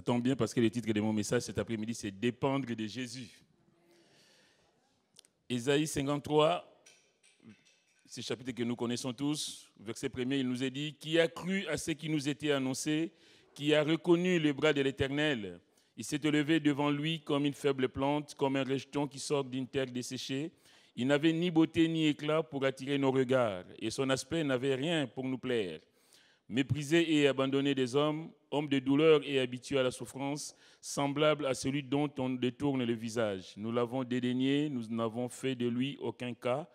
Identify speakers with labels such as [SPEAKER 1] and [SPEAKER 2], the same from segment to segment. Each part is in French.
[SPEAKER 1] tombe bien parce que le titre de mon message cet après-midi, c'est « Dépendre de Jésus ». Ésaïe 53, c'est le chapitre que nous connaissons tous. Verset 1er, il nous est dit « Qui a cru à ce qui nous était annoncé, qui a reconnu le bras de l'Éternel. Il s'est élevé devant lui comme une faible plante, comme un rejeton qui sort d'une terre desséchée. Il n'avait ni beauté ni éclat pour attirer nos regards, et son aspect n'avait rien pour nous plaire. Méprisé et abandonné des hommes, homme de douleur et habitué à la souffrance, semblable à celui dont on détourne le visage. Nous l'avons dédaigné, nous n'avons fait de lui aucun cas.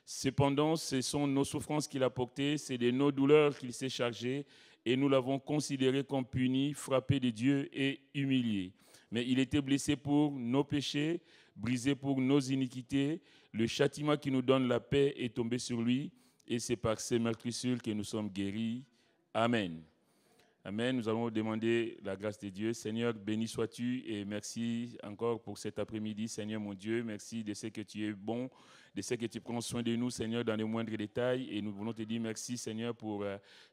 [SPEAKER 1] Cependant, ce sont nos souffrances qu'il a portées, c'est de nos douleurs qu'il s'est chargé, et nous l'avons considéré comme puni, frappé de Dieu et humilié. Mais il était blessé pour nos péchés, brisé pour nos iniquités. Le châtiment qui nous donne la paix est tombé sur lui, et c'est par ses meurtrissures que nous sommes guéris. Amen. Amen. Nous allons demander la grâce de Dieu. Seigneur, béni sois-tu et merci encore pour cet après-midi. Seigneur mon Dieu, merci de ce que tu es bon, de ce que tu prends soin de nous, Seigneur, dans les moindres détails. Et nous voulons te dire merci, Seigneur, pour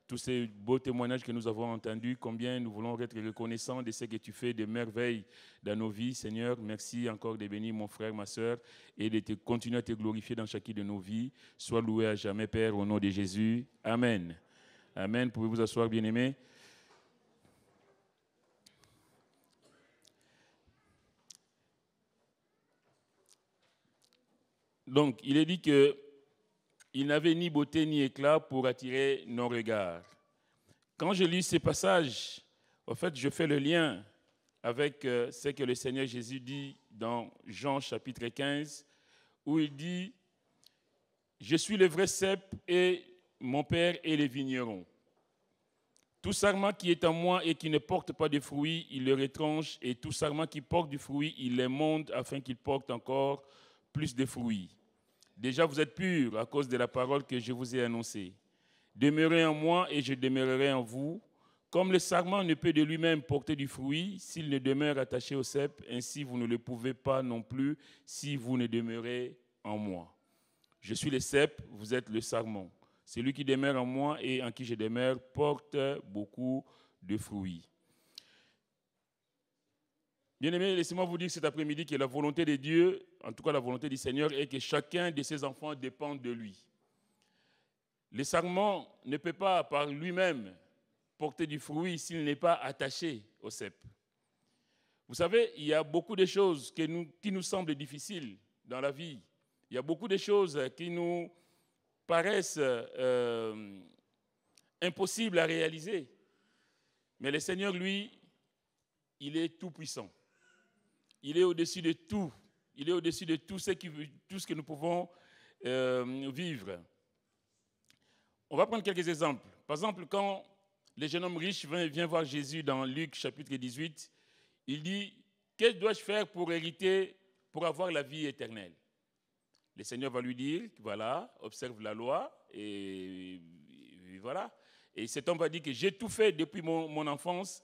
[SPEAKER 1] tous ces beaux témoignages que nous avons entendus. Combien nous voulons être reconnaissants de ce que tu fais de merveilles dans nos vies. Seigneur, merci encore de bénir mon frère, ma soeur, et de continuer à te glorifier dans chacune de nos vies. Sois loué à jamais, Père, au nom de Jésus. Amen. Amen. Pouvez-vous asseoir, bien-aimés? Donc, il est dit qu'il n'avait ni beauté ni éclat pour attirer nos regards. Quand je lis ces passages, en fait, je fais le lien avec ce que le Seigneur Jésus dit dans Jean chapitre 15, où il dit « Je suis le vrai cep et mon Père est le vigneron. Tout sarment qui est en moi et qui ne porte pas de fruits, il le retranche, et tout sarment qui porte du fruit, il l'émonde afin qu'il porte encore plus de fruits. Déjà, vous êtes purs à cause de la parole que je vous ai annoncée. Demeurez en moi et je demeurerai en vous. Comme le sarment ne peut de lui-même porter du fruit s'il ne demeure attaché au cep, ainsi vous ne le pouvez pas non plus si vous ne demeurez en moi. Je suis le cep, vous êtes le sarment. Celui qui demeure en moi et en qui je demeure porte beaucoup de fruits. » Bien-aimés, laissez-moi vous dire cet après-midi que la volonté de Dieu, en tout cas la volonté du Seigneur, est que chacun de ses enfants dépende de lui. Le sarment ne peut pas par lui-même porter du fruit s'il n'est pas attaché au cep. Vous savez, il y a beaucoup de choses qui nous semblent difficiles dans la vie. Il y a beaucoup de choses qui nous paraissent impossibles à réaliser. Mais le Seigneur, lui, il est tout-puissant. Il est au-dessus de tout. Il est au-dessus de tout ce que nous pouvons vivre. On va prendre quelques exemples. Par exemple, quand le jeune homme riche vient voir Jésus dans Luc chapitre 18, il dit « Que dois-je faire pour hériter, pour avoir la vie éternelle ?» Le Seigneur va lui dire « Voilà, observe la loi. » Et voilà. Et cet homme va dire que j'ai tout fait depuis mon enfance.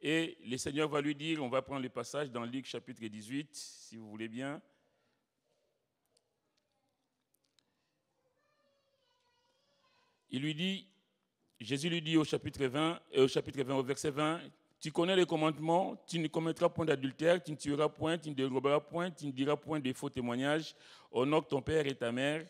[SPEAKER 1] Et le Seigneur va lui dire, on va prendre le passage dans Luc chapitre 18, si vous voulez bien. Il lui dit, Jésus lui dit au chapitre 20, au verset 20, « Tu connais les commandements, tu ne commettras point d'adultère, tu ne tueras point, tu ne déroberas point, tu ne diras point de faux témoignages, honore ton père et ta mère.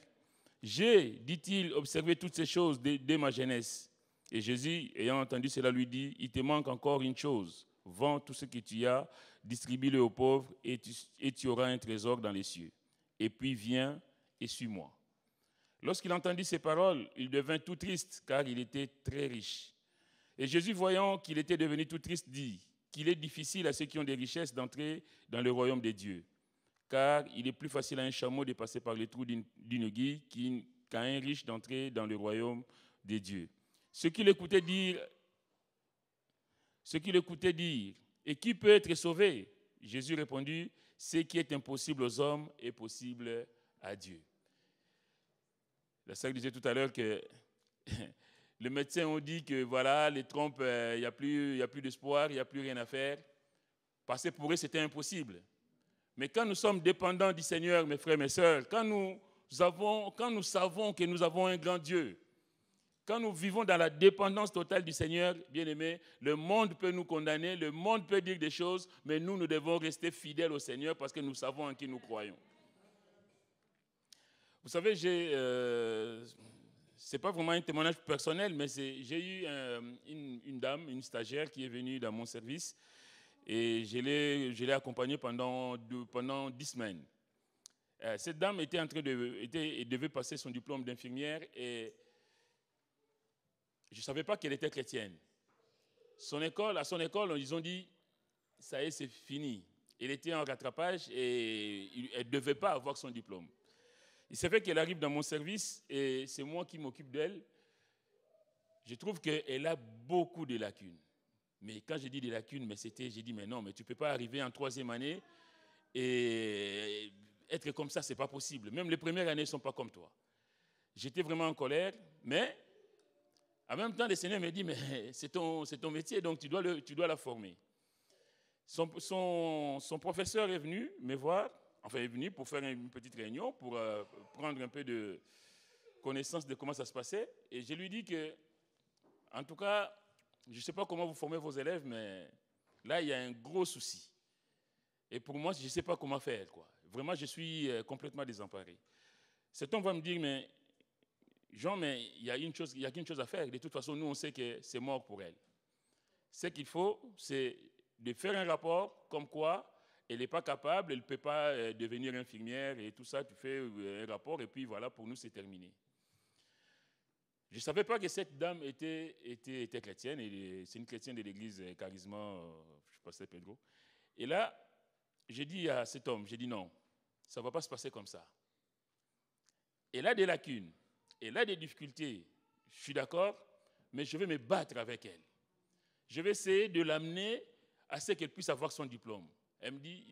[SPEAKER 1] J'ai, dit-il, observé toutes ces choses dès ma jeunesse. » Et Jésus, ayant entendu cela, lui dit, « Il te manque encore une chose. Vends tout ce que tu as, distribue-le aux pauvres, et tu auras un trésor dans les cieux. Et puis viens et suis-moi. » Lorsqu'il entendit ces paroles, il devint tout triste, car il était très riche. Et Jésus, voyant qu'il était devenu tout triste, dit qu'il est difficile à ceux qui ont des richesses d'entrer dans le royaume de Dieu. Car il est plus facile à un chameau de passer par les trous d'une aiguille qu'à un riche d'entrer dans le royaume de Dieu. Ceux qui l'écoutaient dire, « Et qui peut être sauvé ?» Jésus répondit, « Ce qui est impossible aux hommes est possible à Dieu. » La sœur disait tout à l'heure que les médecins ont dit que voilà, les trompes, il n'y a plus d'espoir, il n'y a plus rien à faire. Parce que pour eux, c'était impossible. Mais quand nous sommes dépendants du Seigneur, mes frères, mes sœurs, quand nous savons que nous avons un grand Dieu, Quand nous vivons dans la dépendance totale du Seigneur, bien-aimés, le monde peut nous condamner, le monde peut dire des choses, mais nous devons rester fidèles au Seigneur parce que nous savons en qui nous croyons. Vous savez, c'est pas vraiment un témoignage personnel, mais j'ai eu une dame, une stagiaire qui est venue dans mon service et je l'ai accompagnée pendant 10 semaines. Cette dame devait passer son diplôme d'infirmière et je ne savais pas qu'elle était chrétienne. À son école, ils ont dit, ça y est, c'est fini. Elle était en rattrapage et elle ne devait pas avoir son diplôme. Il s'est fait qu'elle arrive dans mon service et c'est moi qui m'occupe d'elle. Je trouve qu'elle a beaucoup de lacunes. Mais quand je dis des lacunes, j'ai dit, mais non, mais tu ne peux pas arriver en 3e année et être comme ça, ce n'est pas possible. Même les premières années ne sont pas comme toi. J'étais vraiment en colère, mais en même temps, le Seigneur me dit, mais c'est ton métier, donc tu dois la former. Son professeur est venu me voir, est venu pour faire une petite réunion, pour prendre un peu de connaissance de comment ça se passait. Et je lui dis que, en tout cas, je ne sais pas comment vous formez vos élèves, mais là, il y a un gros souci. Et pour moi, je ne sais pas comment faire, quoi. Vraiment, je suis complètement désemparé. Cet homme va me dire, mais Jean, mais il y a qu'une chose à faire. De toute façon, nous, on sait que c'est mort pour elle. Ce qu'il faut, c'est de faire un rapport comme quoi elle n'est pas capable, elle ne peut pas devenir infirmière et tout ça. Tu fais un rapport et puis voilà, pour nous, c'est terminé. Je ne savais pas que cette dame était chrétienne. C'est une chrétienne de l'église Charisma, je sais pas, c'est Pedro. Et là, j'ai dit à cet homme, j'ai dit non, ça ne va pas se passer comme ça. Elle a des lacunes, elle a des difficultés, je suis d'accord, mais je vais me battre avec elle. Je vais essayer de l'amener à ce qu'elle puisse avoir son diplôme.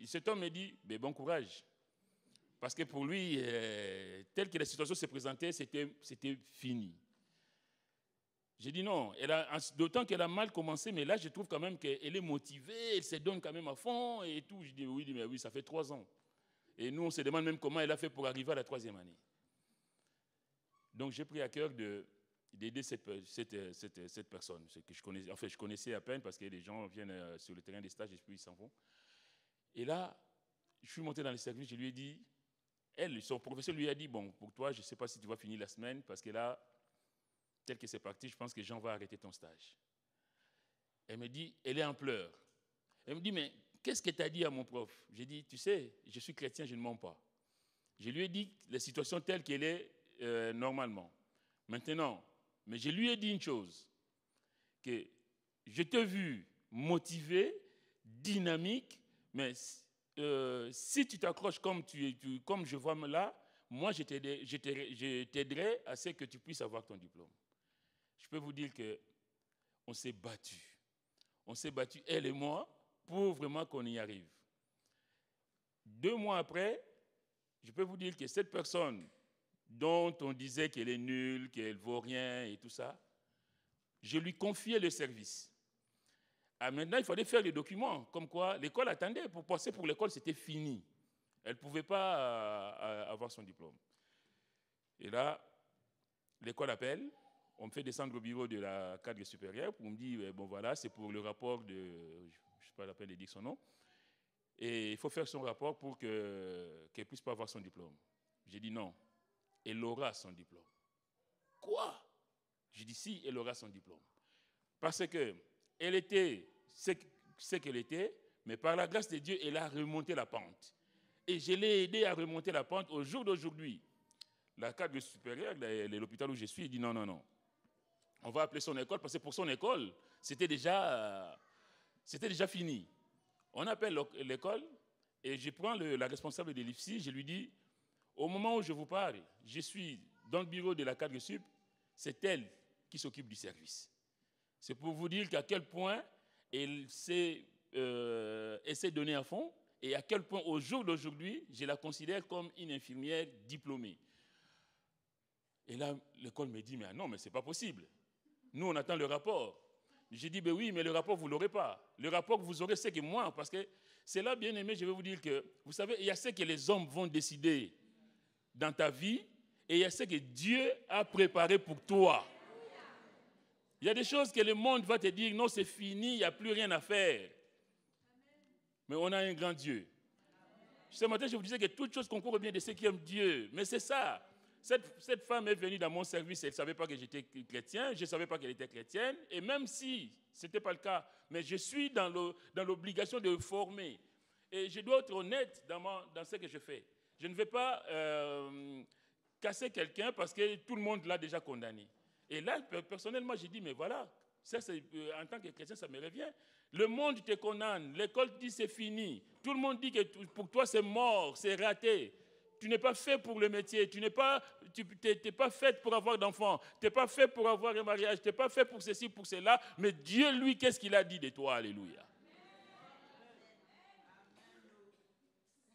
[SPEAKER 1] Cet homme me dit, mais bon courage. Parce que pour lui, telle que la situation s'est présentée, c'était fini. J'ai dit non, d'autant qu'elle a mal commencé, mais là, je trouve quand même qu'elle est motivée, elle se donne quand même à fond et tout. Je dis oui, ça fait 3 ans. Et nous, on se demande même comment elle a fait pour arriver à la 3e année. Donc, j'ai pris à cœur d'aider cette personne, que je connaissais à peine parce que les gens viennent sur le terrain des stages et puis ils s'en vont. Et là, je suis monté dans le service, je lui ai dit, son professeur lui a dit, bon, pour toi, je ne sais pas si tu vas finir la semaine parce que là, tel que c'est parti, je pense que Jean va arrêter ton stage. Elle me dit, elle est en pleurs. Elle me dit, mais qu'est-ce que tu as dit à mon prof? J'ai dit, tu sais, je suis chrétien, je ne mens pas. Je lui ai dit la situation telle qu'elle est normalement. Maintenant, mais je lui ai dit une chose, que je t'ai vu motivé, dynamique, mais si tu t'accroches comme je vois là, moi je t'aiderai à ce que tu puisses avoir ton diplôme. Je peux vous dire qu'on s'est battu. On s'est battu, elle et moi, pour vraiment qu'on y arrive. 2 mois après, je peux vous dire que cette personne dont on disait qu'elle est nulle, qu'elle ne vaut rien et tout ça, je lui confiais le service. Maintenant, il fallait faire les documents, comme quoi l'école attendait. Pour passer pour l'école, c'était fini. Elle ne pouvait pas avoir son diplôme. Et là, l'école appelle. On me fait descendre au bureau de la cadre supérieure pour me dire, bon voilà, c'est pour le rapport de, je ne sais pas la peine de dire son nom, et il faut faire son rapport pour qu'elle ne puisse pas avoir son diplôme. J'ai dit non, elle aura son diplôme. Quoi? J'ai dit si, elle aura son diplôme. Parce qu'elle était ce qu'elle était, mais par la grâce de Dieu, elle a remonté la pente. Et je l'ai aidé à remonter la pente au jour d'aujourd'hui. La cadre supérieure, l'hôpital où je suis, il dit non, non, non. On va appeler son école parce que pour son école, c'était déjà fini. On appelle l'école et je prends la responsable de l'IFSI, je lui dis, au moment où je vous parle, je suis dans le bureau de la cadre sup, c'est elle qui s'occupe du service. C'est pour vous dire qu'à quel point elle s'est donnée à fond et à quel point au jour d'aujourd'hui, je la considère comme une infirmière diplômée. Et là, l'école me dit, mais non, mais ce n'est pas possible. Nous, on attend le rapport. J'ai dit, ben oui, mais le rapport, vous ne l'aurez pas. Le rapport que vous aurez, c'est que moi, parce que c'est là, bien aimé, je vais vous dire que, vous savez, il y a ce que les hommes vont décider dans ta vie et il y a ce que Dieu a préparé pour toi. Il y a des choses que le monde va te dire, non, c'est fini, il n'y a plus rien à faire. Mais on a un grand Dieu. Ce matin, je vous disais que toute chose concourt au bien de ceux qui aiment Dieu. Mais c'est ça. Cette femme est venue dans mon service, elle ne savait pas que j'étais chrétien, je ne savais pas qu'elle était chrétienne. Et même si ce n'était pas le cas, mais je suis dans l'obligation de former. Et je dois être honnête dans ce que je fais. Je ne vais pas casser quelqu'un parce que tout le monde l'a déjà condamné. Et là, personnellement, j'ai dit, mais voilà, ça, en tant que chrétien, ça me revient. Le monde te condamne, l'école dit c'est fini. Tout le monde dit que pour toi c'est mort, c'est raté. Tu n'es pas fait pour le métier, tu n'es pas fait pour avoir d'enfants, tu n'es pas fait pour avoir un mariage, tu n'es pas fait pour ceci, pour cela. Mais Dieu, lui, qu'est-ce qu'il a dit de toi? Alléluia.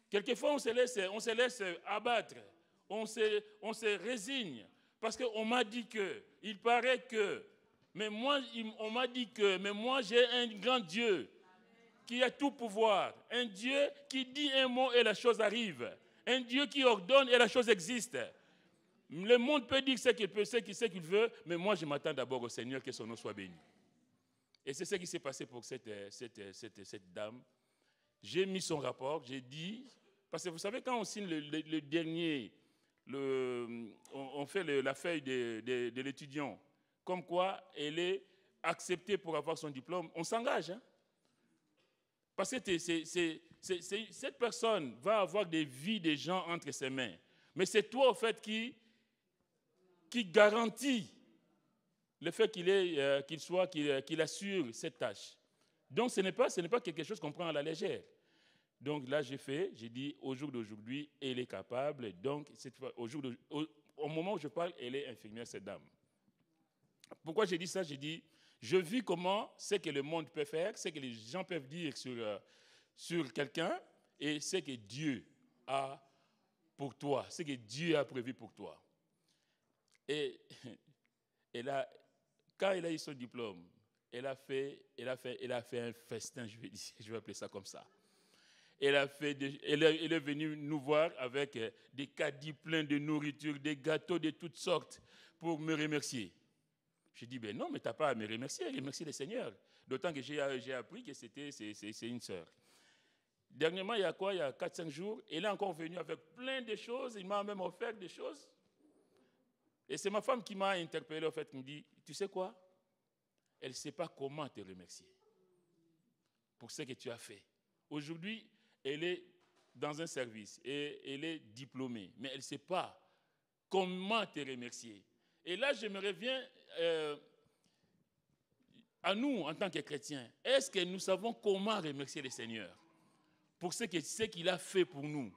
[SPEAKER 1] Quelquefois, on se laisse abattre, on se résigne, parce qu'on m'a dit que, il paraît que, mais moi, on m'a dit que, mais moi j'ai un grand Dieu qui a tout pouvoir, un Dieu qui dit un mot et la chose arrive, un Dieu qui ordonne et la chose existe. Le monde peut dire ce qu'il peut, ce qu'il veut, mais moi je m'attends d'abord au Seigneur, que son nom soit béni. Et c'est ce qui s'est passé pour cette dame. J'ai mis son rapport, j'ai dit, parce que vous savez, quand on signe le dernier, on fait la feuille de l'étudiant, comme quoi elle est acceptée pour avoir son diplôme, on s'engage. Hein? Parce que cette personne va avoir des vies des gens entre ses mains. Mais c'est toi, en fait, qui garantit le fait qu'il assure cette tâche. Donc, ce n'est pas quelque chose qu'on prend à la légère. Donc là, j'ai dit, au jour d'aujourd'hui, elle est capable. Donc, cette fois, au moment où je parle, elle est infirmière, cette dame. Pourquoi j'ai dit ça? J'ai dit, je vis comment ce que le monde peut faire, ce que les gens peuvent dire sur quelqu'un, et ce que Dieu a pour toi, ce que Dieu a prévu pour toi. Et quand elle a eu son diplôme, elle a fait un festin, je vais appeler ça comme ça. Elle est venue nous voir avec des caddies pleins de nourriture, des gâteaux de toutes sortes pour me remercier. Je dis, ben non, mais tu n'as pas à me remercier, remercie le Seigneur. D'autant que j'ai appris que c'est une sœur. Dernièrement, il y a 4-5 jours, elle est encore venue avec plein de choses, il m'a même offert des choses. Et c'est ma femme qui m'a interpellé, en fait, qui me dit, tu sais quoi? Elle ne sait pas comment te remercier pour ce que tu as fait. Aujourd'hui, elle est dans un service et elle est diplômée, mais elle ne sait pas comment te remercier. Et là, je me reviens à nous, en tant que chrétiens. Est-ce que nous savons comment remercier le Seigneur pour ce qu'il a fait pour nous?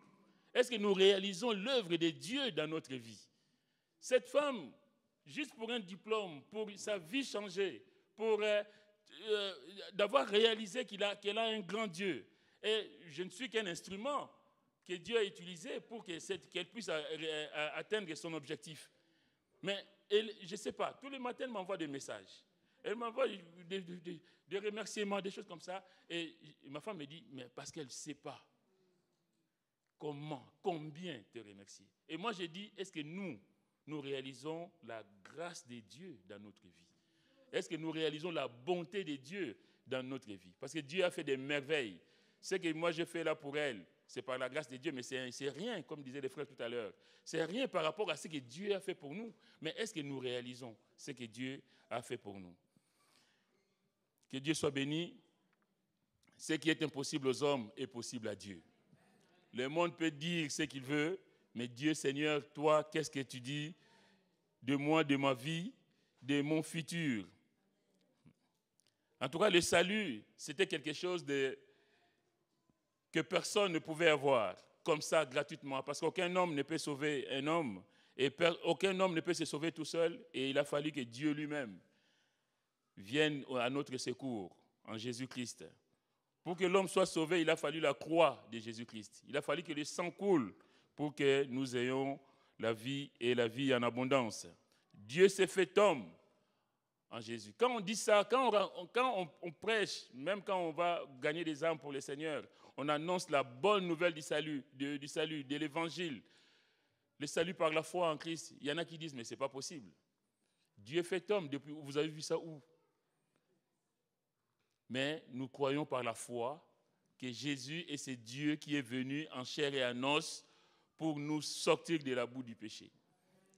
[SPEAKER 1] Est-ce que nous réalisons l'œuvre de Dieu dans notre vie? Cette femme, juste pour un diplôme, pour sa vie changer, pour d'avoir réalisé qu'elle a un grand Dieu. Et je ne suis qu'un instrument que Dieu a utilisé pour qu'elle puisse atteindre son objectif. Mais je ne sais pas, tous les matins, elle m'envoie des messages. Elle m'envoie des remerciements, des choses comme ça. Et ma femme me dit, mais parce qu'elle ne sait pas combien te remercier. Et moi, j'ai dit, est-ce que nous réalisons la grâce de Dieu dans notre vie? Est-ce que nous réalisons la bonté de Dieu dans notre vie? Parce que Dieu a fait des merveilles. Ce que moi je fais là pour elle, c'est par la grâce de Dieu, mais c'est rien, comme disaient les frères tout à l'heure. C'est rien par rapport à ce que Dieu a fait pour nous. Mais est-ce que nous réalisons ce que Dieu a fait pour nous? Que Dieu soit béni. Ce qui est impossible aux hommes est possible à Dieu. Le monde peut dire ce qu'il veut, mais Dieu, Seigneur, toi, qu'est-ce que tu dis de moi, de ma vie, de mon futur? En tout cas, le salut, c'était quelque chose que personne ne pouvait avoir comme ça gratuitement, parce qu'aucun homme ne peut sauver un homme, et aucun homme ne peut se sauver tout seul, et il a fallu que Dieu lui-même vienne à notre secours en Jésus-Christ. Pour que l'homme soit sauvé, il a fallu la croix de Jésus-Christ. Il a fallu que le sang coule pour que nous ayons la vie et la vie en abondance. Dieu s'est fait homme en Jésus. Quand on dit ça, quand on prêche, même quand on va gagner des âmes pour le Seigneur, on annonce la bonne nouvelle du salut, de l'évangile, le salut par la foi en Christ. Il y en a qui disent, mais ce n'est pas possible. Dieu fait homme, depuis, vous avez vu ça où? Mais nous croyons par la foi que Jésus est ce Dieu qui est venu en chair et en os pour nous sortir de la boue du péché.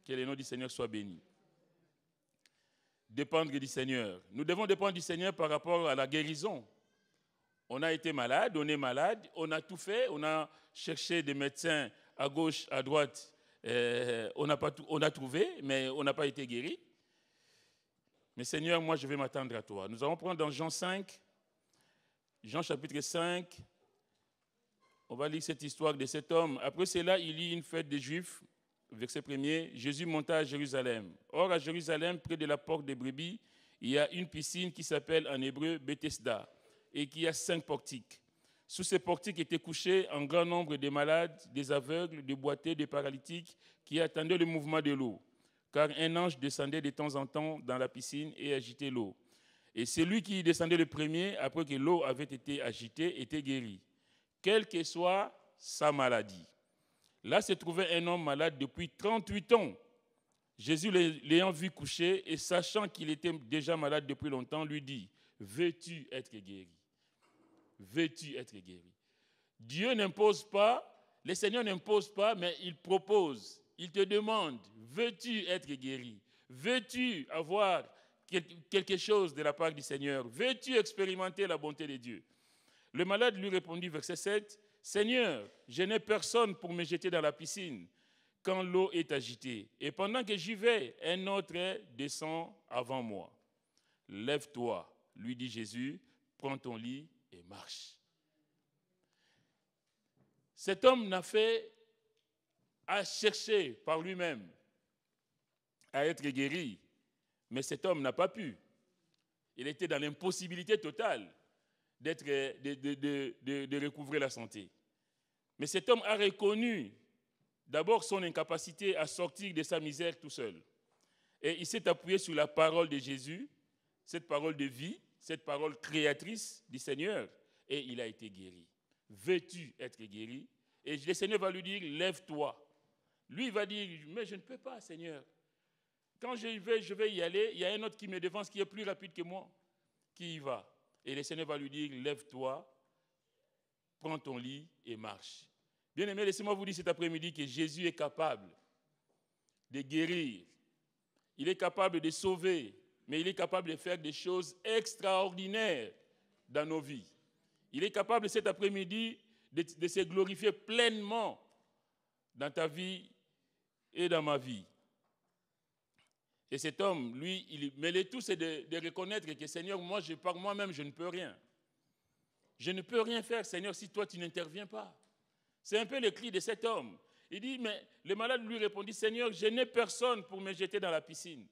[SPEAKER 1] Que le nom du Seigneur soit béni. Dépendre du Seigneur. Nous devons dépendre du Seigneur par rapport à la guérison. On a été malade, on est malade, on a tout fait, on a cherché des médecins à gauche, à droite, on a trouvé, mais on n'a pas été guéri. Mais Seigneur, moi je vais m'attendre à toi. Nous allons prendre dans Jean 5, Jean chapitre 5, on va lire cette histoire de cet homme. Après cela, il y eut une fête des Juifs, verset 1er, Jésus monta à Jérusalem. Or, à Jérusalem, près de la porte des brebis, il y a une piscine qui s'appelle en hébreu Bethesda et qui a 5 portiques. Sous ces portiques étaient couchés un grand nombre de malades, des aveugles, des boiteux, des paralytiques qui attendaient le mouvement de l'eau. Car un ange descendait de temps en temps dans la piscine et agitait l'eau. Et celui qui descendait le premier, après que l'eau avait été agitée, était guéri, quelle que soit sa maladie. Là se trouvait un homme malade depuis 38 ans. Jésus, l'ayant vu coucher et sachant qu'il était déjà malade depuis longtemps, lui dit, « Veux-tu être guéri? Veux-tu être guéri ?» Dieu n'impose pas, le Seigneur n'impose pas, mais il propose, il te demande, « Veux-tu être guéri? Veux-tu avoir quelque chose de la part du Seigneur? Veux-tu expérimenter la bonté de Dieu? » Le malade lui répondit, verset 7, « Seigneur, je n'ai personne pour me jeter dans la piscine quand l'eau est agitée. Et pendant que j'y vais, un autre descend avant moi. Lève-toi, lui dit Jésus, prends ton lit et marche. » Cet homme n'a fait à chercher par lui-même à être guéri, mais cet homme n'a pas pu. Il était dans l'impossibilité totale de recouvrer la santé. Mais cet homme a reconnu d'abord son incapacité à sortir de sa misère tout seul. Et il s'est appuyé sur la parole de Jésus, cette parole de vie, cette parole créatrice du Seigneur, et il a été guéri. Veux-tu être guéri? Et le Seigneur va lui dire, lève-toi. Lui, il va dire, mais je ne peux pas, Seigneur. Quand je vais y aller, il y a un autre qui me devance, qui est plus rapide que moi, qui y va. Et le Seigneur va lui dire, lève-toi, prends ton lit et marche. Bien-aimés, laissez-moi vous dire cet après-midi que Jésus est capable de guérir. Il est capable de sauver, mais il est capable de faire des choses extraordinaires dans nos vies. Il est capable cet après-midi de se glorifier pleinement dans ta vie et dans ma vie. Et cet homme, lui, mais le tout, c'est de reconnaître que, Seigneur, moi, par moi-même, je ne peux rien. Je ne peux rien faire, Seigneur, si toi, tu n'interviens pas. C'est un peu le cri de cet homme. Il dit, mais le malade lui répondit, Seigneur, je n'ai personne pour me jeter dans la piscine.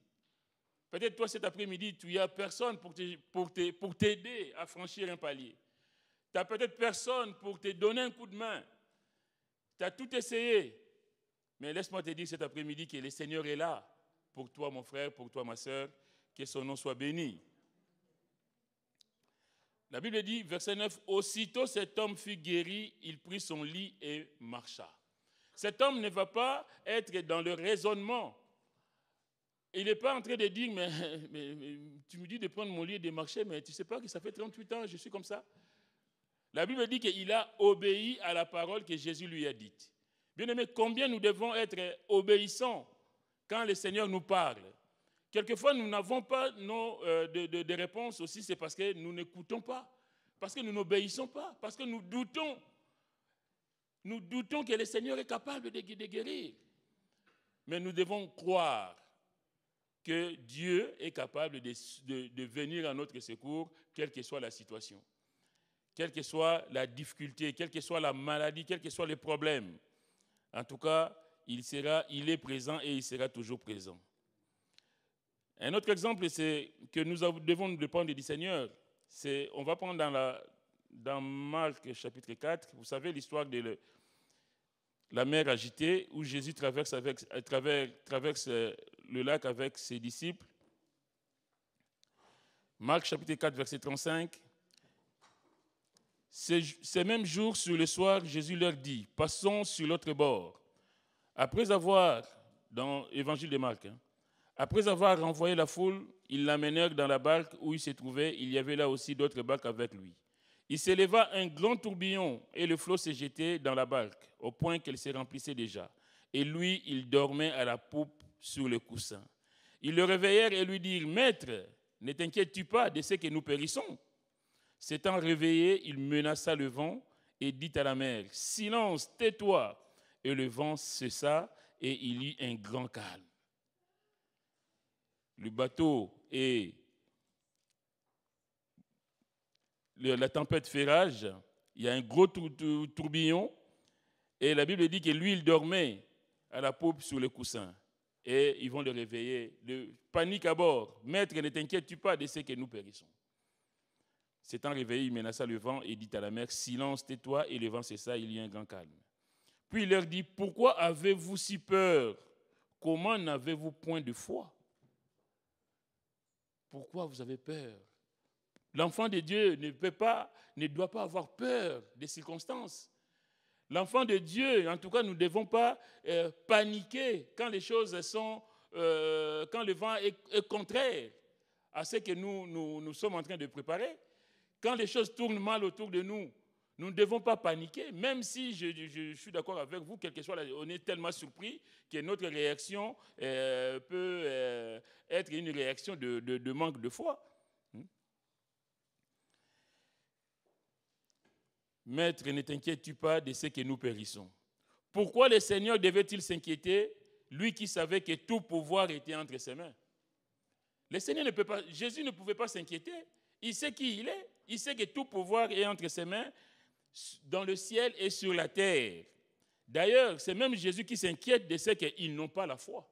[SPEAKER 1] Peut-être toi, cet après-midi, tu n'as personne pour t'aider à franchir un palier. Tu n'as peut-être personne pour te donner un coup de main. Tu as tout essayé. Mais laisse-moi te dire cet après-midi que le Seigneur est là pour toi, mon frère, pour toi, ma soeur, que son nom soit béni. La Bible dit, verset 9, « Aussitôt cet homme fut guéri, il prit son lit et marcha. » Cet homme ne va pas être dans le raisonnement. Il n'est pas en train de dire, mais tu me dis de prendre mon lit et de marcher, mais tu ne sais pas que ça fait 38 ans, je suis comme ça. La Bible dit qu'il a obéi à la parole que Jésus lui a dite. Bien-aimés, combien nous devons être obéissants quand le Seigneur nous parle. Quelquefois, nous n'avons pas de réponses aussi, c'est parce que nous n'écoutons pas, parce que nous n'obéissons pas, parce que nous doutons. Nous doutons que le Seigneur est capable de guérir. Mais nous devons croire que Dieu est capable de venir à notre secours, quelle que soit la situation, quelle que soit la difficulté, quelle que soit la maladie, quels que soient les problèmes. En tout cas, il est présent et il sera toujours présent. Un autre exemple, c'est que nous devons dépendre du Seigneur. On va prendre dans Marc chapitre 4, vous savez l'histoire de la mer agitée où Jésus traverse le lac avec ses disciples. Marc chapitre 4, verset 35. Ces mêmes jours, sur le soir, Jésus leur dit, « Passons sur l'autre bord. » Après avoir, dans l'Évangile de Marc, Après avoir renvoyé la foule, ils l'amenèrent dans la barque où il se trouvait. Il y avait là aussi d'autres barques avec lui. Il s'éleva un grand tourbillon et le flot se jetait dans la barque, au point qu'elle se remplissait déjà. Et lui, il dormait à la poupe sur le coussin. Ils le réveillèrent et lui dirent, « Maître, ne t'inquiètes-tu pas de ce que nous périssons ?» S'étant réveillé, il menaça le vent et dit à la mer, « Silence, tais-toi !» Et le vent cessa et il y eut un grand calme. Le bateau et la tempête fait rage, il y a un gros tourbillon, et la Bible dit que lui, il dormait à la poupe sur le coussin. Et ils vont le réveiller. De panique à bord. « Maître, ne t'inquiètes-tu pas de ce que nous périssons ?» S'étant réveillé, il menaça le vent et dit à la mer, « Silence, tais-toi !» Et le vent cessa, il y eut un grand calme. Puis il leur dit, « Pourquoi avez-vous si peur? Comment n'avez-vous point de foi ?» Pourquoi vous avez peur? L'enfant de Dieu ne doit pas avoir peur des circonstances. L'enfant de Dieu, en tout cas, nous ne devons pas paniquer quand les choses sont, quand le vent est contraire à ce que nous sommes en train de préparer. Quand les choses tournent mal autour de nous, nous ne devons pas paniquer, même si je suis d'accord avec vous, quel que soit on est tellement surpris que notre réaction peut être une réaction de manque de foi. Maître, ne t'inquiètes-tu pas de ce que nous périssons? Pourquoi le Seigneur devait-il s'inquiéter, lui qui savait que tout pouvoir était entre ses mains? Le Seigneur ne peut pas, Jésus ne pouvait pas s'inquiéter. Il sait qui il est. Il sait que tout pouvoir est entre ses mains, dans le ciel et sur la terre. D'ailleurs, c'est même Jésus qui s'inquiète de ce qu'ils n'ont pas la foi.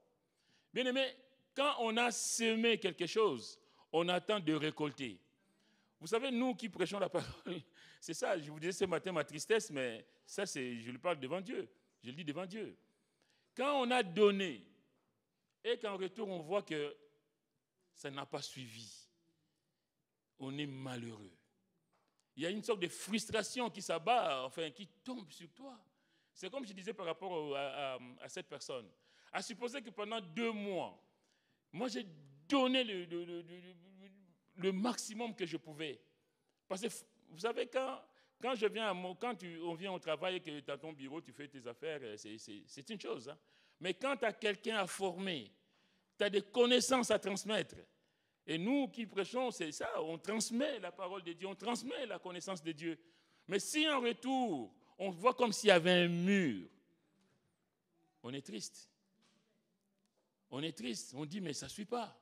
[SPEAKER 1] Bien aimé, quand on a semé quelque chose, on attend de récolter. Vous savez, nous qui prêchons la parole, c'est ça, je vous disais ce matin ma tristesse, mais ça, je le parle devant Dieu. Je le dis devant Dieu. Quand on a donné et qu'en retour on voit que ça n'a pas suivi, on est malheureux. Il y a une sorte de frustration qui s'abat, enfin, qui tombe sur toi. C'est comme je disais par rapport à cette personne. À supposer que pendant 2 mois, moi j'ai donné le maximum que je pouvais. Parce que vous savez, quand on vient au travail et que tu as ton bureau, tu fais tes affaires, c'est une chose. Hein. Mais quand tu as quelqu'un à former, tu as des connaissances à transmettre. Et nous qui prêchons, c'est ça, on transmet la parole de Dieu, on transmet la connaissance de Dieu. Mais si en retour, on voit comme s'il y avait un mur, on est triste. On est triste, on dit mais ça ne suit pas.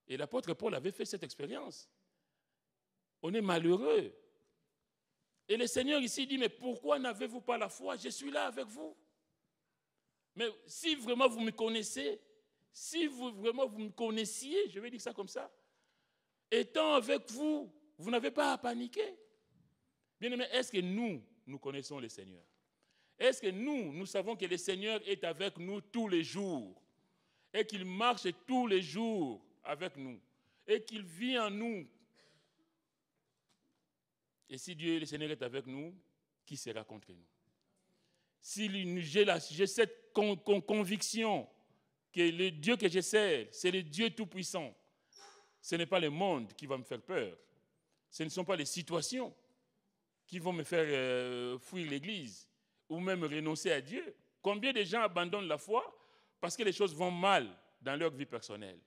[SPEAKER 1] Et l'apôtre Paul avait fait cette expérience. On est malheureux. Et le Seigneur ici dit, mais pourquoi n'avez-vous pas la foi? Je suis là avec vous. Mais si vraiment vous me connaissez, si vraiment vous me connaissiez, je vais dire ça comme ça, étant avec vous, vous n'avez pas à paniquer. Bien aimé, est-ce que nous connaissons le Seigneur? Est-ce que nous savons que le Seigneur est avec nous tous les jours et qu'il marche tous les jours avec nous et qu'il vit en nous? Et si Dieu, le Seigneur, est avec nous, qui sera contre nous? Si j'ai cette conviction que le Dieu que je sers, c'est le Dieu Tout-Puissant, ce n'est pas le monde qui va me faire peur. Ce ne sont pas les situations qui vont me faire fuir l'Église ou même renoncer à Dieu. Combien de gens abandonnent la foi parce que les choses vont mal dans leur vie personnelle,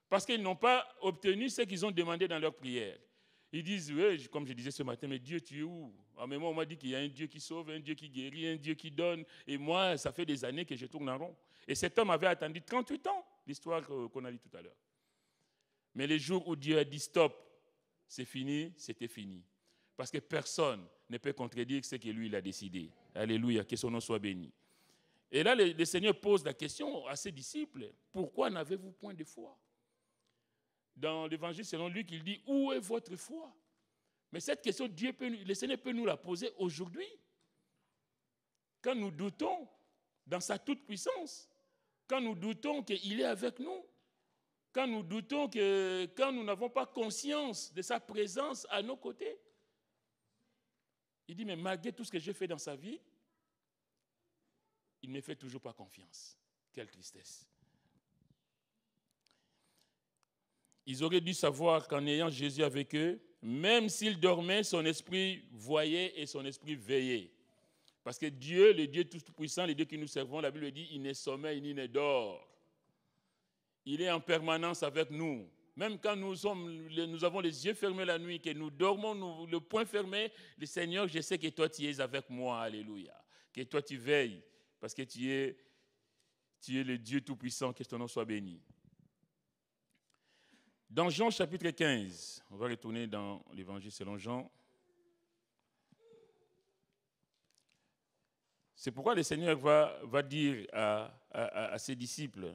[SPEAKER 1] parce qu'ils n'ont pas obtenu ce qu'ils ont demandé dans leur prière. Ils disent, oui, comme je disais ce matin, mais Dieu, tu es où? En même temps, on m'a dit qu'il y a un Dieu qui sauve, un Dieu qui guérit, un Dieu qui donne. Et moi, ça fait des années que je tourne en rond. Et cet homme avait attendu 38 ans, l'histoire qu'on a dit tout à l'heure. Mais le jour où Dieu a dit stop, c'est fini, c'était fini. Parce que personne ne peut contredire ce que lui, il a décidé. Alléluia, que son nom soit béni. Et là, le Seigneur pose la question à ses disciples, pourquoi n'avez-vous point de foi? Dans l'évangile selon Luc, il dit, où est votre foi? Mais cette question, le Seigneur peut nous la poser aujourd'hui. Quand nous doutons dans sa toute-puissance, quand nous doutons qu'il est avec nous, quand nous doutons quand nous n'avons pas conscience de sa présence à nos côtés. Il dit, mais malgré tout ce que j'ai fait dans sa vie, il ne me fait toujours pas confiance. Quelle tristesse. Ils auraient dû savoir qu'en ayant Jésus avec eux, même s'il dormait, son esprit voyait et son esprit veillait. Parce que Dieu, le Dieu tout-puissant, le Dieu que nous servons, la Bible dit, il ne sommeille ni ne dort. Il est en permanence avec nous. Même quand nous avons les yeux fermés la nuit, que nous dormons, le poing fermé, le Seigneur, je sais que toi tu es avec moi, alléluia. Que toi tu veilles, parce que tu es le Dieu tout-puissant, que ton nom soit béni. Dans Jean chapitre 15, on va retourner dans l'évangile selon Jean. C'est pourquoi le Seigneur va dire à ses disciples,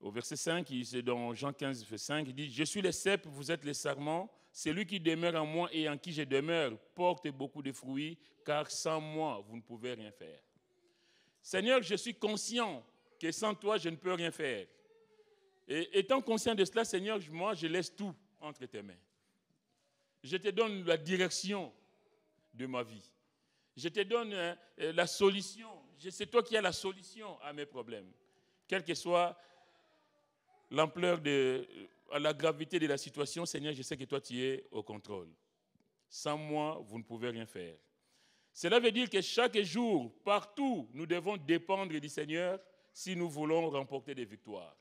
[SPEAKER 1] au verset 5, c'est dans Jean 15, verset 5, il dit « Je suis le cep, vous êtes les sarments. Celui qui demeure en moi et en qui je demeure porte beaucoup de fruits, car sans moi, vous ne pouvez rien faire. » Seigneur, je suis conscient que sans toi, je ne peux rien faire. Et étant conscient de cela, Seigneur, moi, je laisse tout entre tes mains. Je te donne la direction de ma vie. Je te donne la solution. C'est toi qui as la solution à mes problèmes. Quelle que soit l'ampleur, la gravité de la situation, Seigneur, je sais que toi, tu es au contrôle. Sans moi, vous ne pouvez rien faire. Cela veut dire que chaque jour, partout, nous devons dépendre du Seigneur si nous voulons remporter des victoires.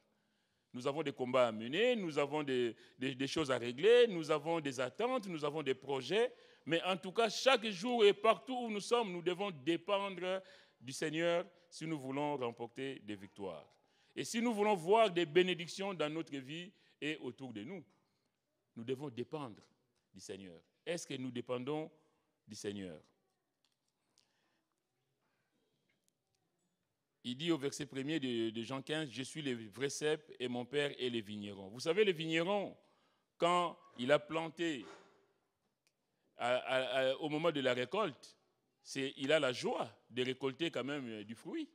[SPEAKER 1] Nous avons des combats à mener, nous avons des choses à régler, nous avons des attentes, nous avons des projets. Mais en tout cas, chaque jour et partout où nous sommes, nous devons dépendre du Seigneur si nous voulons remporter des victoires. Et si nous voulons voir des bénédictions dans notre vie et autour de nous, nous devons dépendre du Seigneur. Est-ce que nous dépendons du Seigneur? Il dit au verset 1er de Jean 15, « Je suis le vrai cep et mon père est le vigneron. » Vous savez, le vigneron, quand il a planté au moment de la récolte, il a la joie de récolter quand même du fruit.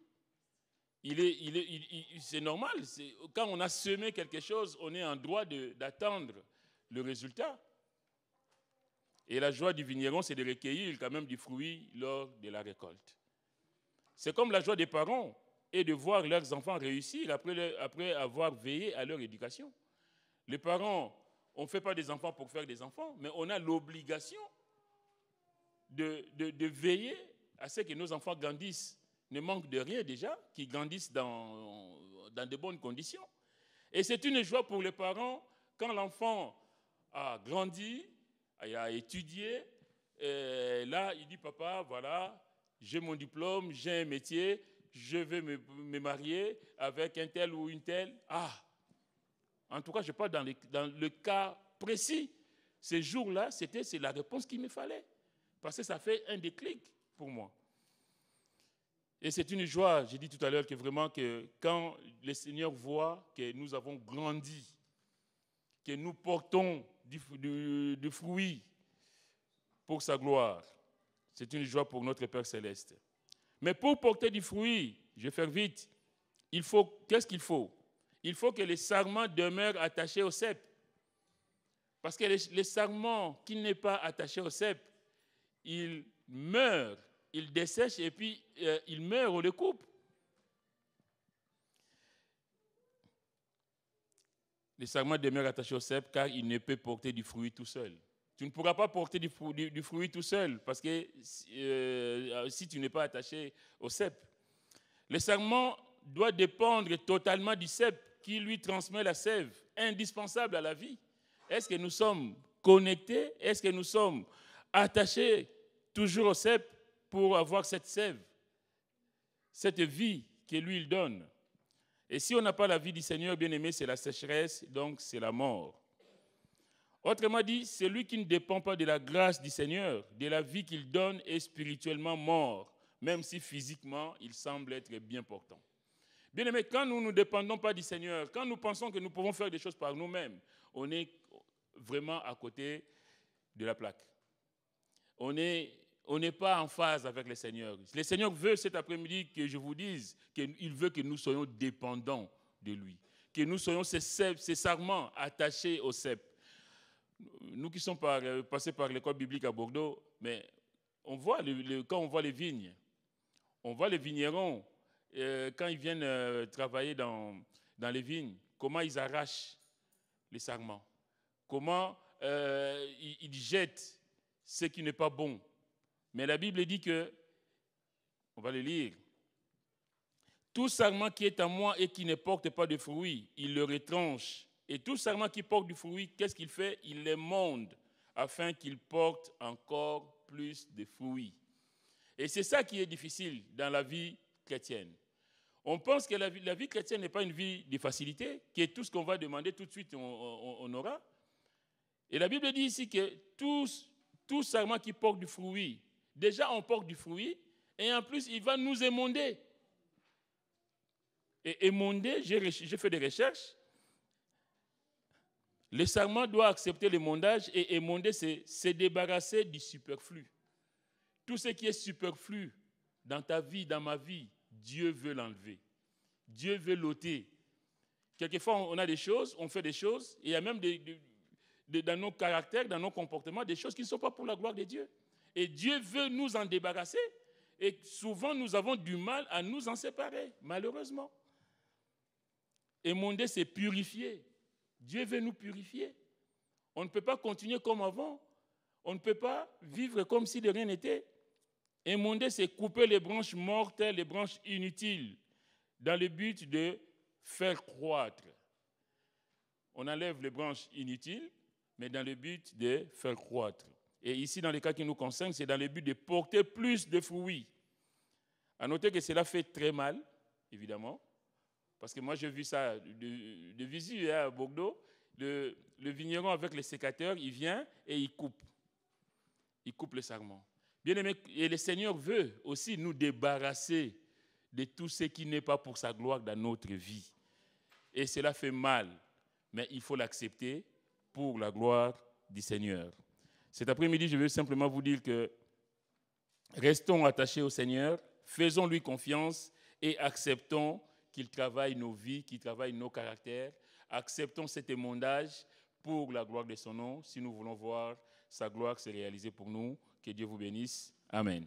[SPEAKER 1] C'est normal. Quand on a semé quelque chose, on est en droit d'attendre le résultat. Et la joie du vigneron, c'est de recueillir quand même du fruit lors de la récolte. C'est comme la joie des parents et de voir leurs enfants réussir après avoir veillé à leur éducation. Les parents, on ne fait pas des enfants pour faire des enfants, mais on a l'obligation de veiller à ce que nos enfants grandissent, ne manquent de rien déjà, qu'ils grandissent dans de bonnes conditions. Et c'est une joie pour les parents quand l'enfant a grandi, a étudié, et là il dit « Papa, voilà, j'ai mon diplôme, j'ai un métier, je vais me marier avec un tel ou une telle. » Ah, en tout cas, je parle dans le cas précis. Ces jours-là, c'est la réponse qu'il me fallait. Parce que ça fait un déclic pour moi. Et c'est une joie, j'ai dit tout à l'heure, que vraiment, que quand le Seigneur voit que nous avons grandi, que nous portons du fruit pour sa gloire, c'est une joie pour notre Père Céleste. Mais pour porter du fruit, je vais faire vite, qu'est-ce qu'il faut? Il faut que les sarments demeurent attachés au cep. Parce que les sarments qui n'est pas attaché au cep, il meurt, il dessèche et puis il meurt, on le coupe. Les sarments demeurent attachés au cep car il ne peut porter du fruit tout seul. Tu ne pourras pas porter du fruit tout seul parce que si tu n'es pas attaché au cep. Le sarment doit dépendre totalement du cep qui lui transmet la sève, indispensable à la vie. Est-ce que nous sommes connectés? Est-ce que nous sommes attachés toujours au cep pour avoir cette sève, cette vie que lui il donne? Et si on n'a pas la vie du Seigneur, bien aimé, c'est la sécheresse, donc c'est la mort. Autrement dit, celui qui ne dépend pas de la grâce du Seigneur, de la vie qu'il donne, est spirituellement mort, même si physiquement, il semble être bien portant. Bien aimé, quand nous ne dépendons pas du Seigneur, quand nous pensons que nous pouvons faire des choses par nous-mêmes, on est vraiment à côté de la plaque. On n'est pas en phase avec le Seigneur. Le Seigneur veut cet après-midi que je vous dise qu'il veut que nous soyons dépendants de lui, que nous soyons ces sarments attachés au cep. Nous qui sommes passés par l'école biblique à Bordeaux, mais on voit quand on voit les vignes, on voit les vignerons, quand ils viennent travailler dans les vignes, comment ils arrachent les sarments, comment ils jettent ce qui n'est pas bon. Mais la Bible dit que, on va le lire, tout sarment qui est en moi et qui ne porte pas de fruits, il le retranche. Et tout sarment qui porte du fruit, qu'est-ce qu'il fait? Il les monde afin qu'il porte encore plus de fruits. Et c'est ça qui est difficile dans la vie chrétienne. On pense que la vie chrétienne n'est pas une vie de facilité, que tout ce qu'on va demander tout de suite, on aura. Et la Bible dit ici que tout sarment qui porte du fruit, déjà on porte du fruit, et en plus il va nous émonder. Et émonder, j'ai fait des recherches, le sarment doit accepter l'émondage, et émonder, c'est se débarrasser du superflu. Tout ce qui est superflu dans ta vie, dans ma vie, Dieu veut l'enlever. Dieu veut l'ôter. Quelquefois, on a des choses, on fait des choses, et il y a même dans nos caractères, dans nos comportements, des choses qui ne sont pas pour la gloire de Dieu. Et Dieu veut nous en débarrasser, et souvent nous avons du mal à nous en séparer, malheureusement. Émonder, c'est purifier. Dieu veut nous purifier. On ne peut pas continuer comme avant. On ne peut pas vivre comme si de rien n'était. Émonder, c'est couper les branches mortes, les branches inutiles, dans le but de faire croître. On enlève les branches inutiles, mais dans le but de faire croître. Et ici, dans les cas qui nous concernent, c'est dans le but de porter plus de fruits. À noter que cela fait très mal, évidemment, parce que moi, j'ai vu ça de visu à Bordeaux. Le vigneron avec le sécateur, il vient et il coupe. Il coupe le sarment. Bien aimé, et le Seigneur veut aussi nous débarrasser de tout ce qui n'est pas pour sa gloire dans notre vie. Et cela fait mal, mais il faut l'accepter pour la gloire du Seigneur. Cet après-midi, je veux simplement vous dire que restons attachés au Seigneur, faisons-lui confiance et acceptons qu'il travaille nos vies, qu'il travaille nos caractères. Acceptons cet émondage pour la gloire de son nom, si nous voulons voir sa gloire se réaliser pour nous. Que Dieu vous bénisse. Amen.